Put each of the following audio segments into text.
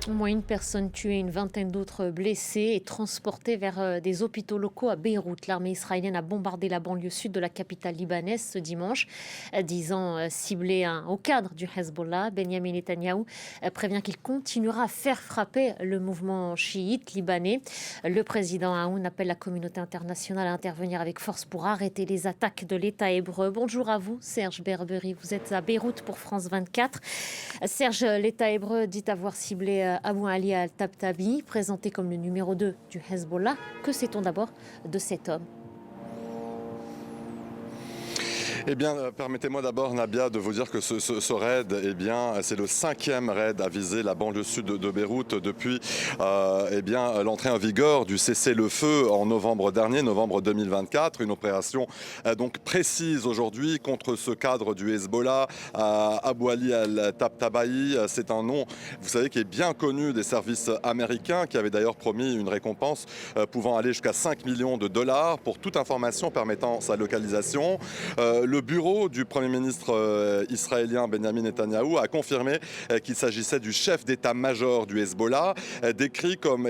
Au moins une personne tuée, une vingtaine d'autres blessées et transportées vers des hôpitaux locaux à Beyrouth. L'armée israélienne a bombardé la banlieue sud de la capitale libanaise ce dimanche, disant cibler au cadre du Hezbollah. Benyamin Netanyahou prévient qu'il continuera à faire frapper le mouvement chiite libanais. Le président Aoun appelle la communauté internationale à intervenir avec force pour arrêter les attaques de l'État hébreu. Bonjour à vous, Serge Berberi. Vous êtes à Beyrouth pour France 24. Serge, l'État hébreu dit avoir ciblé Abou Ali al-Tabtabi, présenté comme le numéro 2 du Hezbollah. Que sait-on d'abord de cet homme ? Eh bien, permettez-moi d'abord, Nabia, de vous dire que ce raid, eh bien, c'est le 5e raid à viser la banlieue sud de Beyrouth depuis eh bien, l'entrée en vigueur du cessez-le-feu en novembre dernier, novembre 2024. Une opération donc précise aujourd'hui contre ce cadre du Hezbollah, Abou Ali al-Tabtabi. C'est un nom, vous savez, qui est bien connu des services américains, qui avait d'ailleurs promis une récompense pouvant aller jusqu'à 5 millions de dollars pour toute information permettant sa localisation. Le bureau du Premier ministre israélien Benyamin Netanyahou a confirmé qu'il s'agissait du chef d'état-major du Hezbollah, décrit comme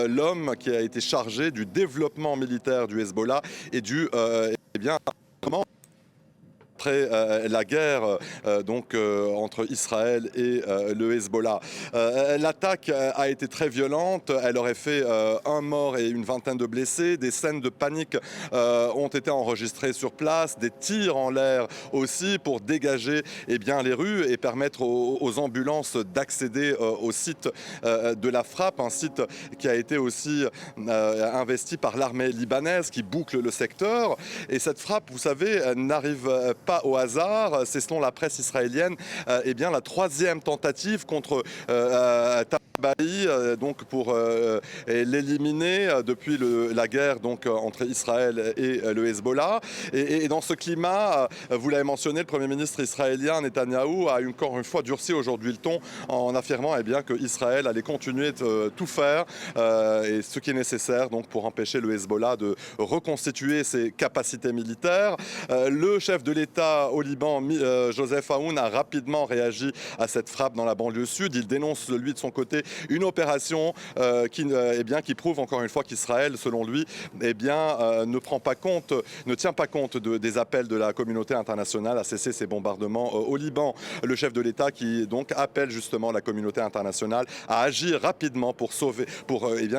l'homme qui a été chargé du développement militaire du Hezbollah et du après la guerre entre Israël et le Hezbollah. L'attaque a été très violente, elle aurait fait un mort et une vingtaine de blessés. Des scènes de panique ont été enregistrées sur place, des tirs en l'air aussi pour dégager les rues et permettre aux ambulances d'accéder au site de la frappe, un site qui a été aussi investi par l'armée libanaise qui boucle le secteur. Et cette frappe, vous savez, n'arrive pas au hasard. C'est selon la presse israélienne la 3e tentative contre Tabtabi donc pour l'éliminer depuis la guerre entre Israël et le Hezbollah. Et dans ce climat, vous l'avez mentionné, le Premier ministre israélien Netanyahou a encore une fois durci aujourd'hui le ton en affirmant que Israël allait continuer de tout faire et ce qui est nécessaire donc pour empêcher le Hezbollah de reconstituer ses capacités militaires. Le chef de l'État au Liban, Joseph Aoun, a rapidement réagi à cette frappe dans la banlieue sud. Il dénonce, lui, de son côté, une opération qui prouve encore une fois qu'Israël, selon lui, ne tient pas compte des appels de la communauté internationale à cesser ses bombardements au Liban. Le chef de l'État qui donc appelle justement la communauté internationale à agir rapidement pour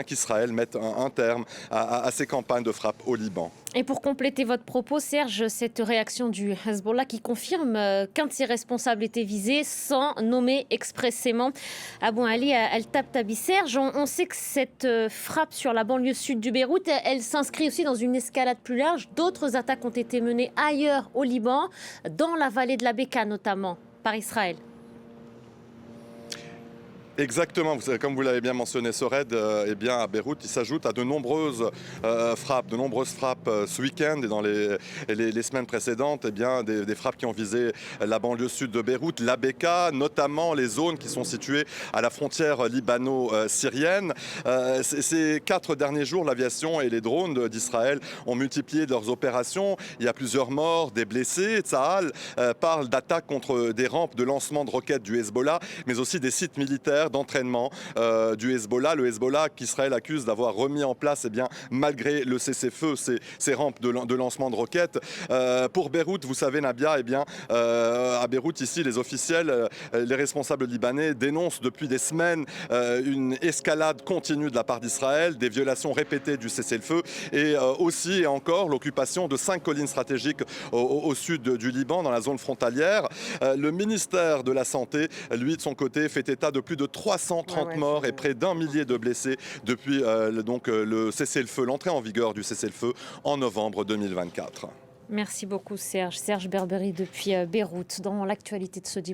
qu'Israël mette un terme à ses campagnes de frappe au Liban. Et pour compléter votre propos, Serge, cette réaction du Hezbollah qui confirme qu'un de ses responsables était visé sans nommer expressément Abou Ali al-Tabtabi. Serge, on sait que cette frappe sur la banlieue sud du Beyrouth, elle s'inscrit aussi dans une escalade plus large. D'autres attaques ont été menées ailleurs au Liban, dans la vallée de la Bekaa notamment, par Israël. Exactement, comme vous l'avez bien mentionné, ce raid à Beyrouth, il s'ajoute à de nombreuses frappes ce week-end et dans les semaines précédentes, des frappes qui ont visé la banlieue sud de Beyrouth, la Bekaa, notamment les zones qui sont situées à la frontière libano-syrienne. Ces 4 derniers jours, l'aviation et les drones d'Israël ont multiplié leurs opérations. Il y a plusieurs morts, des blessés. Tsahal parle d'attaques contre des rampes de lancement de roquettes du Hezbollah, mais aussi des sites militaires d'entraînement du Hezbollah. Le Hezbollah qu'Israël accuse d'avoir remis en place malgré le cessez-feu ces rampes de lancement de roquettes. Pour Beyrouth, vous savez Nabia, à Beyrouth ici les officiels, les responsables libanais dénoncent depuis des semaines une escalade continue de la part d'Israël, des violations répétées du cessez-le-feu et aussi et encore l'occupation de 5 collines stratégiques au sud du Liban dans la zone frontalière. Le ministère de la Santé, lui de son côté, fait état de plus de 330 morts et près d'1 millier de blessés depuis le cessez-le-feu, l'entrée en vigueur du cessez-le-feu en novembre 2024. Merci beaucoup Serge. Serge Berberi depuis Beyrouth dans l'actualité de ce dimanche.